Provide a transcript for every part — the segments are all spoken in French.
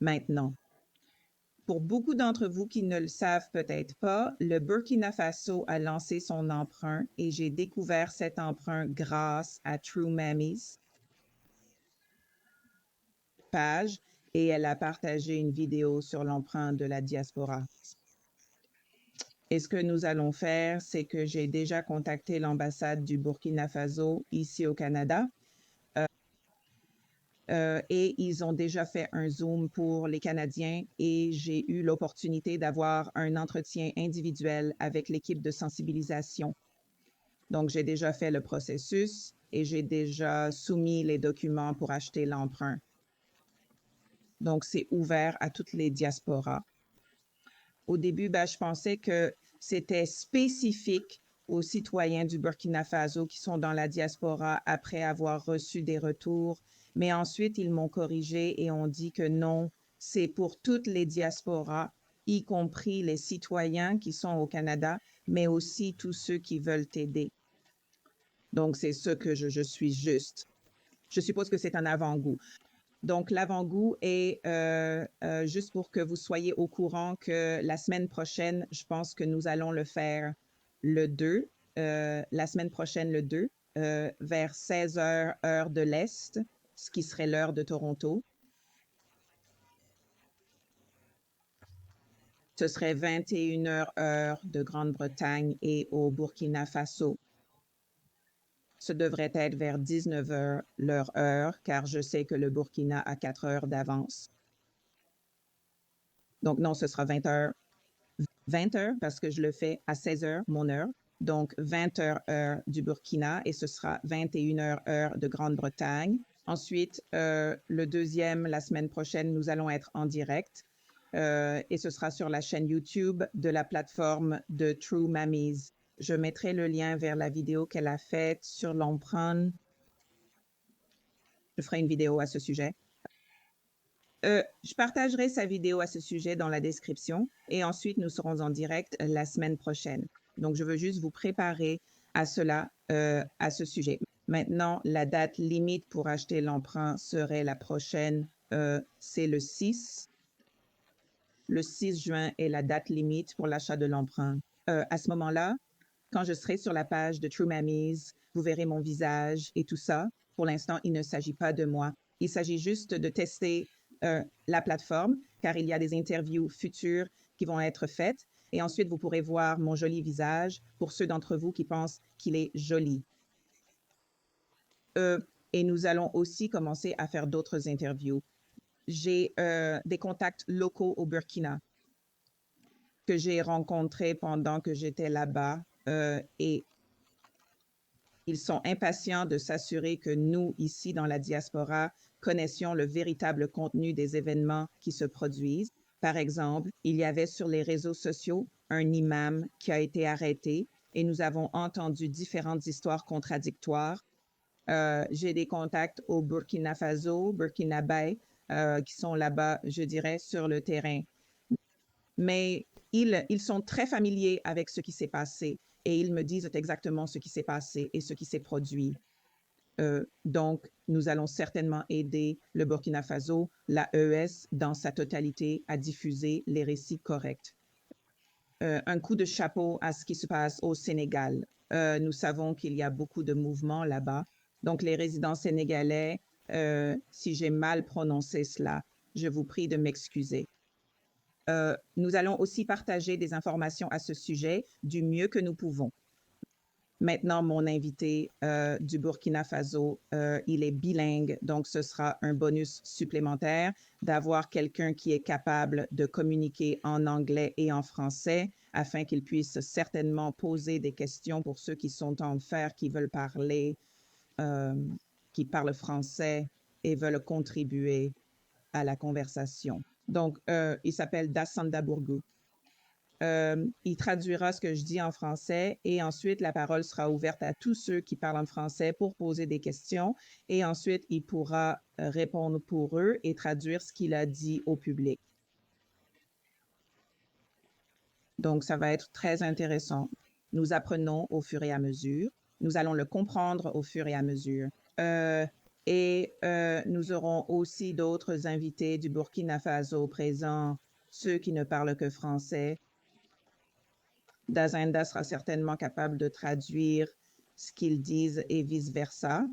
Maintenant, pour beaucoup d'entre vous qui ne le savent peut-être pas, le Burkina Faso a lancé son emprunt et j'ai découvert cet emprunt grâce à True Mammies page et elle a partagé une vidéo sur l'emprunt de la diaspora. Et ce que nous allons faire, c'est que j'ai déjà contacté l'ambassade du Burkina Faso ici au Canada et ils ont déjà fait un Zoom pour les Canadiens et j'ai eu l'opportunité d'avoir un entretien individuel avec l'équipe de sensibilisation. Donc, j'ai déjà fait le processus et j'ai déjà soumis les documents pour acheter l'emprunt. Donc, c'est ouvert à toutes les diasporas. Au début, je pensais que c'était spécifique aux citoyens du Burkina Faso qui sont dans la diaspora après avoir reçu des retours. Mais ensuite, ils m'ont corrigé et ont dit que non, c'est pour toutes les diasporas, y compris les citoyens qui sont au Canada, mais aussi tous ceux qui veulent aider. Donc, c'est ce que je suis juste. Je suppose que c'est un avant-goût. Donc, l'avant-goût est juste pour que vous soyez au courant que la semaine prochaine, je pense que nous allons le faire le 2, la semaine prochaine le 2, vers 16 heures, heure de l'Est, ce qui serait l'heure de Toronto. Ce serait 21 heures, heure de Grande-Bretagne et au Burkina Faso. Ce devrait être vers 19 heures leur heure, car je sais que le Burkina a 4 heures d'avance. Donc, non, ce sera 20 heures. 20 heures parce que je le fais à 16 heures, mon heure. Donc, 20 heures, heure du Burkina et ce sera 21 heures, heure de Grande-Bretagne. Ensuite, le deuxième, la semaine prochaine, nous allons être en direct et ce sera sur la chaîne YouTube de la plateforme de True Mammies. Je mettrai le lien vers la vidéo qu'elle a faite sur l'emprunt. Je ferai une vidéo à ce sujet. Je partagerai sa vidéo à ce sujet dans la description et ensuite nous serons en direct la semaine prochaine. Donc, je veux juste vous préparer à cela, à ce sujet. Maintenant, la date limite pour acheter l'emprunt serait la prochaine, c'est le 6. Le 6 juin est la date limite pour l'achat de l'emprunt. À ce moment-là, quand je serai sur la page de True Mammies, vous verrez mon visage et tout ça. Pour l'instant, il ne s'agit pas de moi. Il s'agit juste de tester la plateforme, car il y a des interviews futures qui vont être faites. Et ensuite, vous pourrez voir mon joli visage pour ceux d'entre vous qui pensent qu'il est joli. Et nous allons aussi commencer à faire d'autres interviews. J'ai des contacts locaux au Burkina que j'ai rencontrés pendant que j'étais là-bas et ils sont impatients de s'assurer que nous, ici dans la diaspora, connaissions le véritable contenu des événements qui se produisent. Par exemple, il y avait sur les réseaux sociaux un imam qui a été arrêté et nous avons entendu différentes histoires contradictoires. J'ai des contacts au Burkina Faso, Burkina-Bay, qui sont là-bas, je dirais, sur le terrain. Mais ils sont très familiers avec ce qui s'est passé et ils me disent exactement ce qui s'est passé et ce qui s'est produit. Donc, nous allons certainement aider le Burkina Faso, la l'AES, dans sa totalité, à diffuser les récits corrects. Un coup de chapeau à ce qui se passe au Sénégal. Nous savons qu'il y a beaucoup de mouvements là-bas. Donc, les résidents sénégalais, si j'ai mal prononcé cela, je vous prie de m'excuser. Nous allons aussi partager des informations à ce sujet du mieux que nous pouvons. Maintenant, mon invité du Burkina Faso, il est bilingue, donc ce sera un bonus supplémentaire d'avoir quelqu'un qui est capable de communiquer en anglais et en français afin qu'il puisse certainement poser des questions pour ceux qui sont en fer, qui veulent parler, qui parlent français et veulent contribuer à la conversation. Donc, il s'appelle Dassanda Bourgou. Il traduira ce que je dis en français et ensuite la parole sera ouverte à tous ceux qui parlent en français pour poser des questions et ensuite il pourra répondre pour eux et traduire ce qu'il a dit au public. Donc, ça va être très intéressant. Nous apprenons au fur et à mesure. Nous allons le comprendre au fur et à mesure. Et nous aurons aussi d'autres invités du Burkina Faso présents, ceux qui ne parlent que français. Dazinda sera certainement capable de traduire ce qu'ils disent et vice-versa.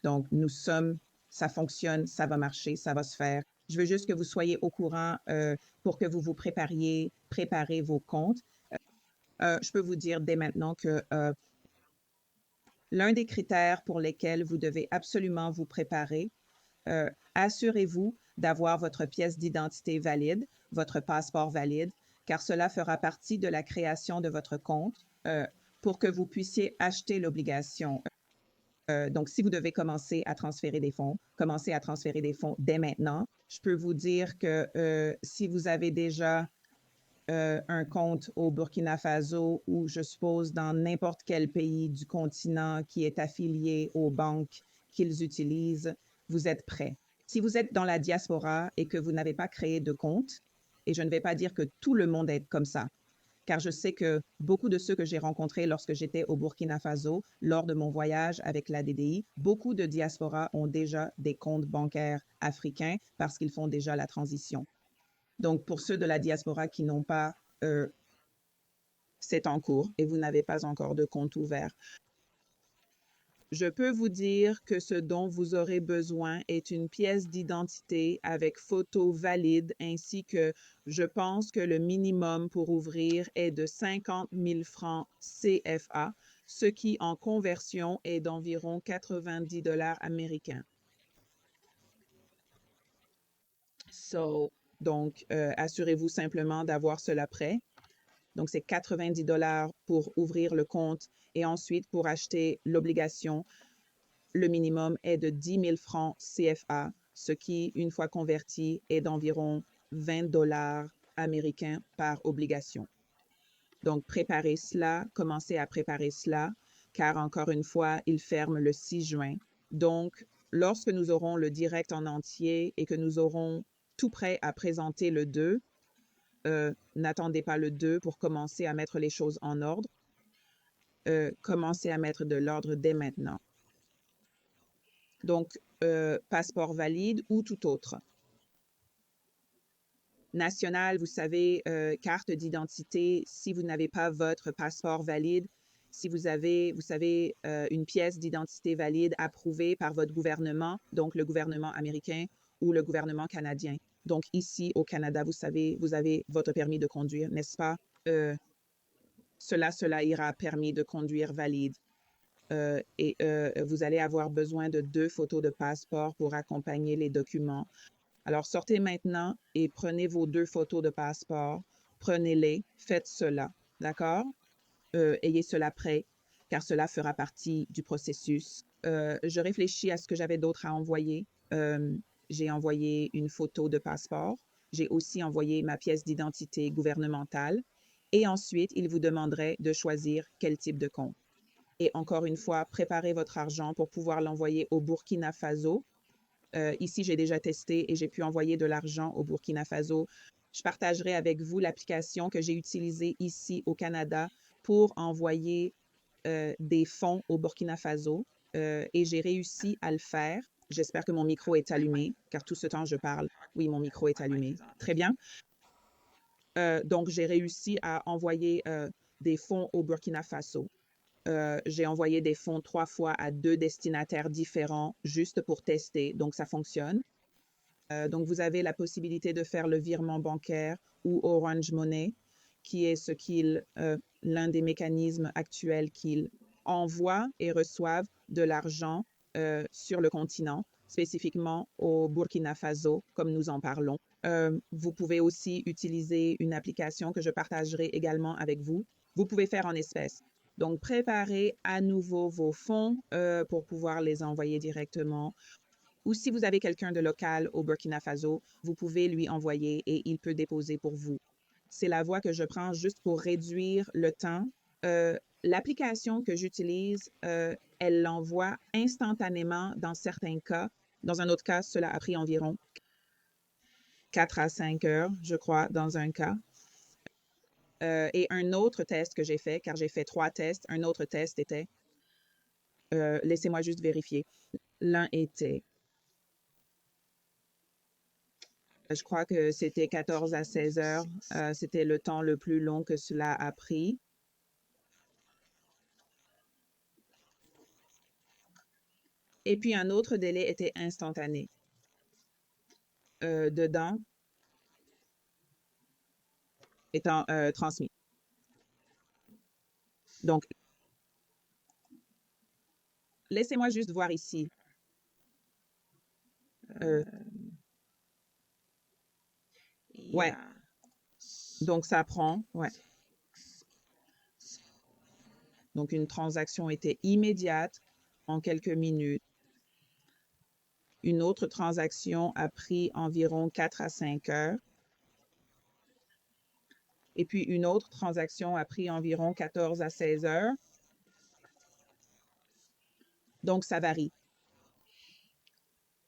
Donc, ça fonctionne, ça va marcher, ça va se faire. Je veux juste que vous soyez au courant pour que vous vous préparez vos comptes. Je peux vous dire dès maintenant que l'un des critères pour lesquels vous devez absolument vous préparer, assurez-vous d'avoir votre pièce d'identité valide, votre passeport valide, car cela fera partie de la création de votre compte pour que vous puissiez acheter l'obligation. Donc, si vous devez commencer à transférer des fonds, commencez à transférer des fonds dès maintenant. Je peux vous dire que si vous avez déjà un compte au Burkina Faso ou je suppose dans n'importe quel pays du continent qui est affilié aux banques qu'ils utilisent, vous êtes prêt. Si vous êtes dans la diaspora et que vous n'avez pas créé de compte, et je ne vais pas dire que tout le monde est comme ça, car je sais que beaucoup de ceux que j'ai rencontrés lorsque j'étais au Burkina Faso, lors de mon voyage avec la DDI, beaucoup de diaspora ont déjà des comptes bancaires africains parce qu'ils font déjà la transition. Donc, pour ceux de la diaspora qui n'ont pas, c'est en cours et vous n'avez pas encore de compte ouvert. Je peux vous dire que ce dont vous aurez besoin est une pièce d'identité avec photo valide ainsi que je pense que le minimum pour ouvrir est de 50 000 francs CFA, ce qui en conversion est d'environ 90 dollars américains. Donc, assurez-vous simplement d'avoir cela prêt. Donc, c'est 90 dollars pour ouvrir le compte et ensuite pour acheter l'obligation. Le minimum est de 10 000 francs CFA, ce qui, une fois converti, est d'environ 20 dollars américains par obligation. Donc, préparez cela, commencez à préparer cela, car encore une fois, il ferme le 6 juin. Donc, lorsque nous aurons le direct en entier et que nous aurons tout prêt à présenter le 2, n'attendez pas le 2 pour commencer à mettre les choses en ordre. Commencez à mettre de l'ordre dès maintenant. Donc, passeport valide ou tout autre. National, vous savez, carte d'identité, si vous n'avez pas votre passeport valide, si vous avez, vous savez, une pièce d'identité valide approuvée par votre gouvernement, donc le gouvernement américain ou le gouvernement canadien. Donc ici au Canada, vous savez, vous avez votre permis de conduire, n'est-ce pas? Cela ira, permis de conduire valide. Et vous allez avoir besoin de 2 photos de passeport pour accompagner les documents. Alors, sortez maintenant et prenez vos 2 photos de passeport. Prenez-les, faites cela, d'accord? Ayez cela prêt, car cela fera partie du processus. Je réfléchis à ce que j'avais d'autre à envoyer. J'ai envoyé une photo de passeport. J'ai aussi envoyé ma pièce d'identité gouvernementale. Et ensuite, il vous demanderait de choisir quel type de compte. Et encore une fois, préparez votre argent pour pouvoir l'envoyer au Burkina Faso. Ici, j'ai déjà testé et j'ai pu envoyer de l'argent au Burkina Faso. Je partagerai avec vous l'application que j'ai utilisée ici au Canada pour envoyer des fonds au Burkina Faso et j'ai réussi à le faire. J'espère que mon micro est allumé, car tout ce temps je parle. Oui, mon micro est allumé. Très bien. Donc, j'ai réussi à envoyer des fonds au Burkina Faso. J'ai envoyé des fonds 3 fois à 2 destinataires différents juste pour tester. Donc, ça fonctionne. Donc, vous avez la possibilité de faire le virement bancaire ou Orange Money, qui est l'un des mécanismes actuels qu'ils envoient et reçoivent de l'argent sur le continent, spécifiquement au Burkina Faso, comme nous en parlons. Vous pouvez aussi utiliser une application que je partagerai également avec vous. Vous pouvez faire en espèces. Donc, préparez à nouveau vos fonds pour pouvoir les envoyer directement. Ou si vous avez quelqu'un de local au Burkina Faso, vous pouvez lui envoyer et il peut déposer pour vous. C'est la voie que je prends juste pour réduire le temps. L'application que j'utilise, elle l'envoie instantanément dans certains cas. Dans un autre cas, cela a pris environ 4 à 5 heures, je crois, dans un cas. Et un autre test que j'ai fait, car j'ai fait 3 tests, un autre test était, laissez-moi juste vérifier. L'un était Je crois que c'était 14 à 16 heures. C'était le temps le plus long que cela a pris. Et puis un autre délai était instantané. Dedans étant transmis. Donc, laissez-moi juste voir ici. Euh, ouais, Yeah. donc ça prend, ouais. Donc, une transaction était immédiate en quelques minutes. Une autre transaction a pris environ 4 à 5 heures. Et puis, une autre transaction a pris environ 14 à 16 heures. Donc, ça varie.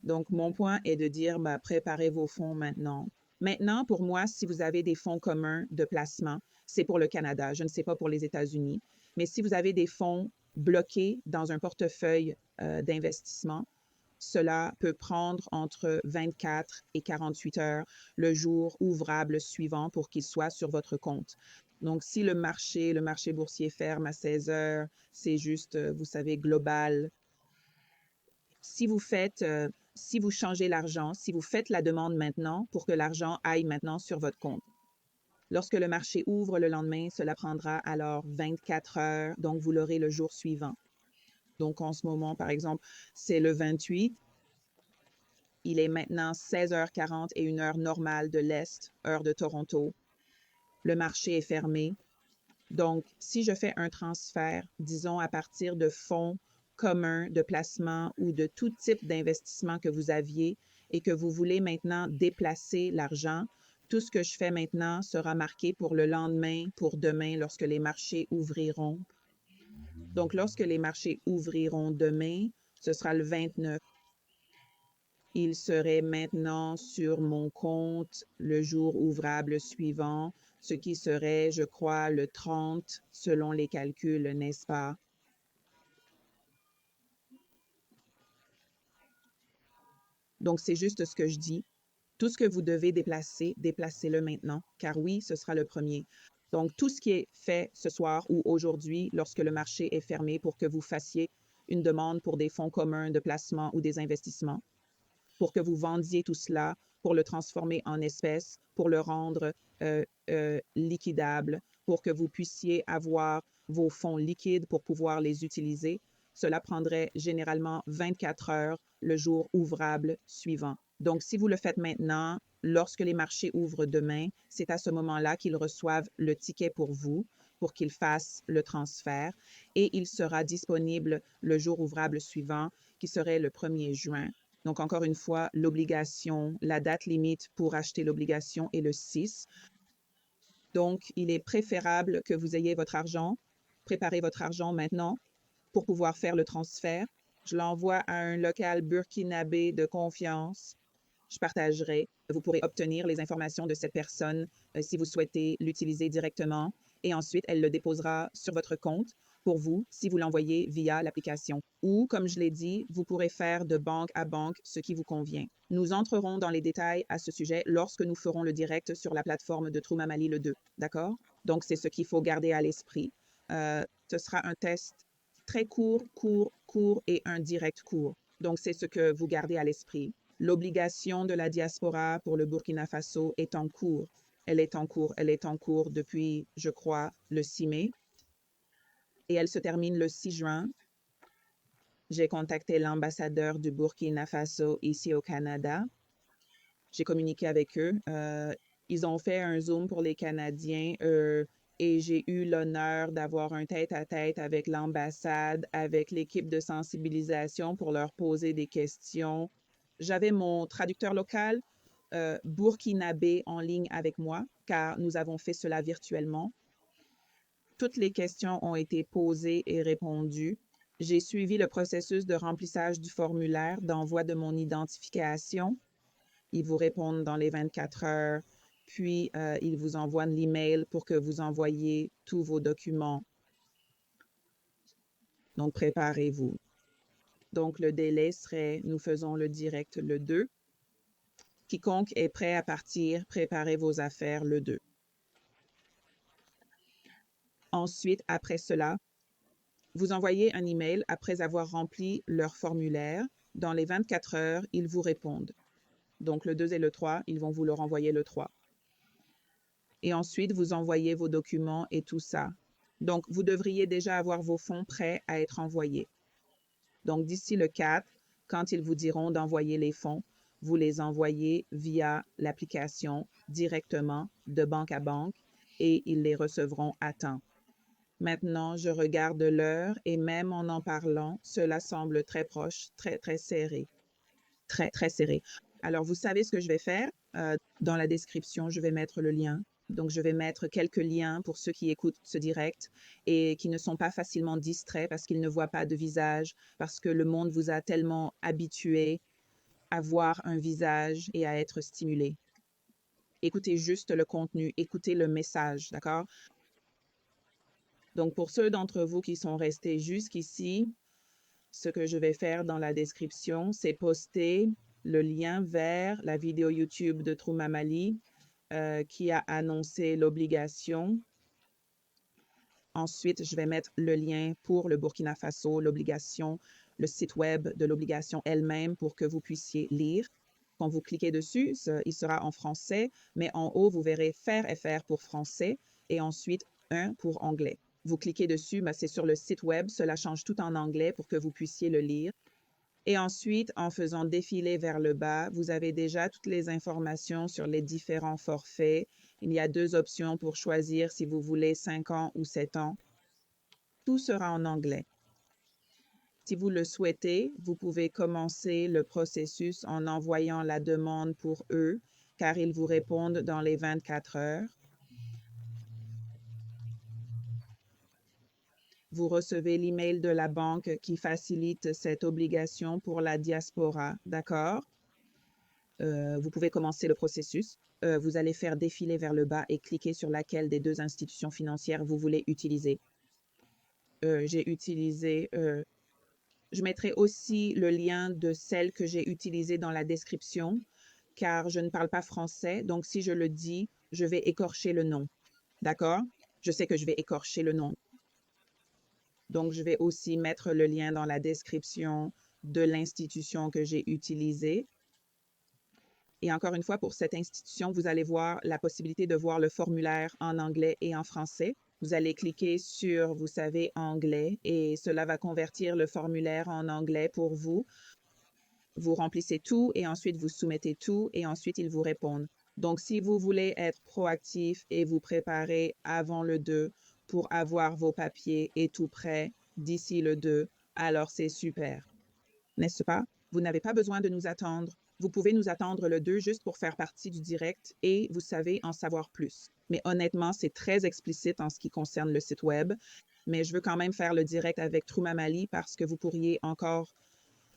Donc, mon point est de dire, bah, préparez vos fonds maintenant. Maintenant, pour moi, si vous avez des fonds communs de placement, c'est pour le Canada. Je ne sais pas pour les États-Unis. Mais si vous avez des fonds bloqués dans un portefeuille d'investissement, cela peut prendre entre 24 et 48 heures le jour ouvrable suivant pour qu'il soit sur votre compte. Donc, si le marché boursier ferme à 16 heures, c'est juste, vous savez, global. Si vous faites, si vous changez l'argent, si vous faites la demande maintenant pour que l'argent aille maintenant sur votre compte. Lorsque le marché ouvre le lendemain, cela prendra alors 24 heures, donc vous l'aurez le jour suivant. Donc, en ce moment, par exemple, c'est le 28. Il est maintenant 16h40 et une heure normale de l'Est, heure de Toronto. Le marché est fermé. Donc, si je fais un transfert, disons à partir de fonds communs de placement ou de tout type d'investissement que vous aviez et que vous voulez maintenant déplacer l'argent, tout ce que je fais maintenant sera marqué pour le lendemain, pour demain, lorsque les marchés ouvriront. Donc, lorsque les marchés ouvriront demain, ce sera le 29. Il serait maintenant sur mon compte le jour ouvrable suivant, ce qui serait, je crois, le 30 selon les calculs, n'est-ce pas? Donc, c'est juste ce que je dis. Tout ce que vous devez déplacer, déplacez-le maintenant, car oui, ce sera le premier. Donc, tout ce qui est fait ce soir ou aujourd'hui, lorsque le marché est fermé pour que vous fassiez une demande pour des fonds communs de placement ou des investissements, pour que vous vendiez tout cela, pour le transformer en espèces, pour le rendre liquidable, pour que vous puissiez avoir vos fonds liquides pour pouvoir les utiliser. Cela prendrait généralement 24 heures le jour ouvrable suivant. Donc, si vous le faites maintenant, lorsque les marchés ouvrent demain, c'est à ce moment-là qu'ils reçoivent le ticket pour vous, pour qu'ils fassent le transfert, et il sera disponible le jour ouvrable suivant, qui serait le 1er juin. Donc, encore une fois, l'obligation, la date limite pour acheter l'obligation est le 6. Donc, il est préférable que vous ayez votre argent, préparez votre argent maintenant pour pouvoir faire le transfert. Je l'envoie à un local burkinabé de confiance. Je partagerai. Vous pourrez obtenir les informations de cette personne si vous souhaitez l'utiliser directement et ensuite elle le déposera sur votre compte pour vous si vous l'envoyez via l'application. Ou, comme je l'ai dit, vous pourrez faire de banque à banque ce qui vous convient. Nous entrerons dans les détails à ce sujet lorsque nous ferons le direct sur la plateforme de Trumamali le 2. D'accord? Donc, c'est ce qu'il faut garder à l'esprit. Ce sera un test très court, court, court et un direct court. Donc, c'est ce que vous gardez à l'esprit. L'obligation de la diaspora pour le Burkina Faso est en cours. Elle est en cours. Elle est en cours depuis, je crois, le 6 mai. Et elle se termine le 6 juin. J'ai contacté l'ambassadeur du Burkina Faso ici au Canada. J'ai communiqué avec eux. Ils ont fait un Zoom pour les Canadiens et j'ai eu l'honneur d'avoir un tête-à-tête avec l'ambassade, avec l'équipe de sensibilisation pour leur poser des questions. J'avais mon traducteur local burkinabé en ligne avec moi, car nous avons fait cela virtuellement. Toutes les questions ont été posées et répondues. J'ai suivi le processus de remplissage du formulaire d'envoi de mon identification. Ils vous répondent dans les 24 heures, puis ils vous envoient l'email pour que vous envoyiez tous vos documents. Donc, préparez-vous. Donc, le délai serait, nous faisons le direct le 2. Quiconque est prêt à partir, préparez vos affaires le 2. Ensuite, après cela, vous envoyez un email après avoir rempli leur formulaire. Dans les 24 heures, ils vous répondent. Donc, le 2 et le 3, ils vont vous le renvoyer le 3. Et ensuite, vous envoyez vos documents et tout ça. Donc, vous devriez déjà avoir vos fonds prêts à être envoyés. Donc, d'ici le 4, quand ils vous diront d'envoyer les fonds, vous les envoyez via l'application directement de banque à banque et ils les recevront à temps. Maintenant, je regarde l'heure et même en parlant, cela semble très proche, très serré. Très serré. Alors, vous savez ce que je vais faire? Dans la description, je vais mettre le lien. Donc, je vais mettre quelques liens pour ceux qui écoutent ce direct et qui ne sont pas facilement distraits parce qu'ils ne voient pas de visage, parce que le monde vous a tellement habitué à voir un visage et à être stimulé. Écoutez juste le contenu, écoutez le message, d'accord? Donc, pour ceux d'entre vous qui sont restés jusqu'ici, ce que je vais faire dans la description, c'est poster le lien vers la vidéo YouTube de Trou Mamali qui a annoncé l'obligation. Ensuite, je vais mettre le lien pour le Burkina Faso, l'obligation, le site web de l'obligation elle-même pour que vous puissiez lire. Quand vous cliquez dessus, il sera en français, mais en haut, vous verrez faire FR pour français et ensuite 1 pour anglais. Vous cliquez dessus, c'est sur le site web, cela change tout en anglais pour que vous puissiez le lire. Et ensuite, en faisant défiler vers le bas, vous avez déjà toutes les informations sur les différents forfaits. Il y a 2 options pour choisir si vous voulez 5 ans ou 7 ans. Tout sera en anglais. Si vous le souhaitez, vous pouvez commencer le processus en envoyant la demande pour eux, car ils vous répondent dans les 24 heures. Vous recevez l'email de la banque qui facilite cette obligation pour la diaspora, d'accord? Vous pouvez commencer le processus. Vous allez faire défiler vers le bas et cliquer sur laquelle des 2 institutions financières vous voulez utiliser. J'ai utilisé... je mettrai aussi le lien de celle que j'ai utilisée dans la description, car je ne parle pas français, donc si je le dis, je vais écorcher le nom, d'accord? Je sais que je vais écorcher le nom. Donc, je vais aussi mettre le lien dans la description de l'institution que j'ai utilisée. Et encore une fois, pour cette institution, vous allez voir la possibilité de voir le formulaire en anglais et en français. Vous allez cliquer sur, vous savez, anglais et cela va convertir le formulaire en anglais pour vous. Vous remplissez tout et ensuite vous soumettez tout et ensuite ils vous répondent. Donc, si vous voulez être proactif et vous préparer avant le 2 pour avoir vos papiers et tout prêt d'ici le 2, alors c'est super. N'est-ce pas? Vous n'avez pas besoin de nous attendre. Vous pouvez nous attendre le 2 juste pour faire partie du direct et vous savez en savoir plus. Mais honnêtement, c'est très explicite en ce qui concerne le site web. Mais je veux quand même faire le direct avec Trou Mamali parce que vous pourriez encore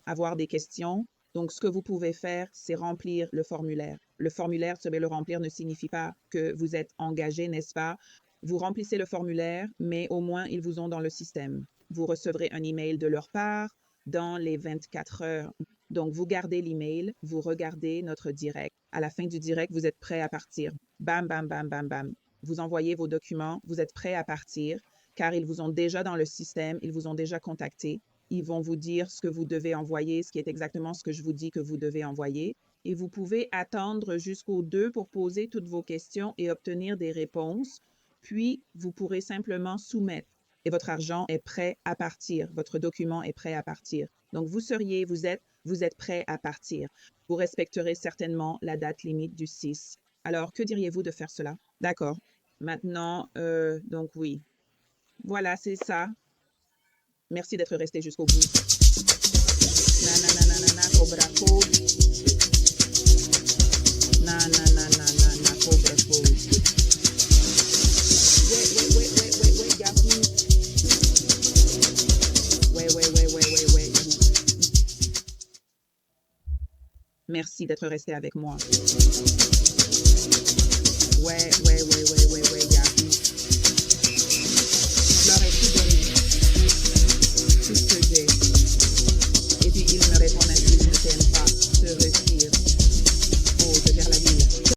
avoir des questions. Donc, ce que vous pouvez faire, c'est remplir le formulaire. Le formulaire, le remplir ne signifie pas que vous êtes engagé, n'est-ce pas? Vous remplissez le formulaire, mais au moins, ils vous ont dans le système. Vous recevrez un email de leur part dans les 24 heures. Donc, vous gardez l'email, vous regardez notre direct. À la fin du direct, vous êtes prêt à partir. Bam, bam, bam, bam, bam. Vous envoyez vos documents, vous êtes prêt à partir, car ils vous ont déjà dans le système, ils vous ont déjà contacté. Ils vont vous dire ce que vous devez envoyer, ce qui est exactement ce que je vous dis que vous devez envoyer. Et vous pouvez attendre jusqu'au 2 pour poser toutes vos questions et obtenir des réponses. Puis, vous pourrez simplement soumettre. Et votre argent est prêt à partir. Votre document est prêt à partir. Donc, vous êtes prêt à partir. Vous respecterez certainement la date limite du 6. Alors, que diriez-vous de faire cela? D'accord. Maintenant, donc oui. Voilà, c'est ça. Merci d'être resté jusqu'au bout. Na na na na na na cobra code. Na na na na na na cobra code. Wait, Yahoo. Wait. Merci d'être resté avec moi.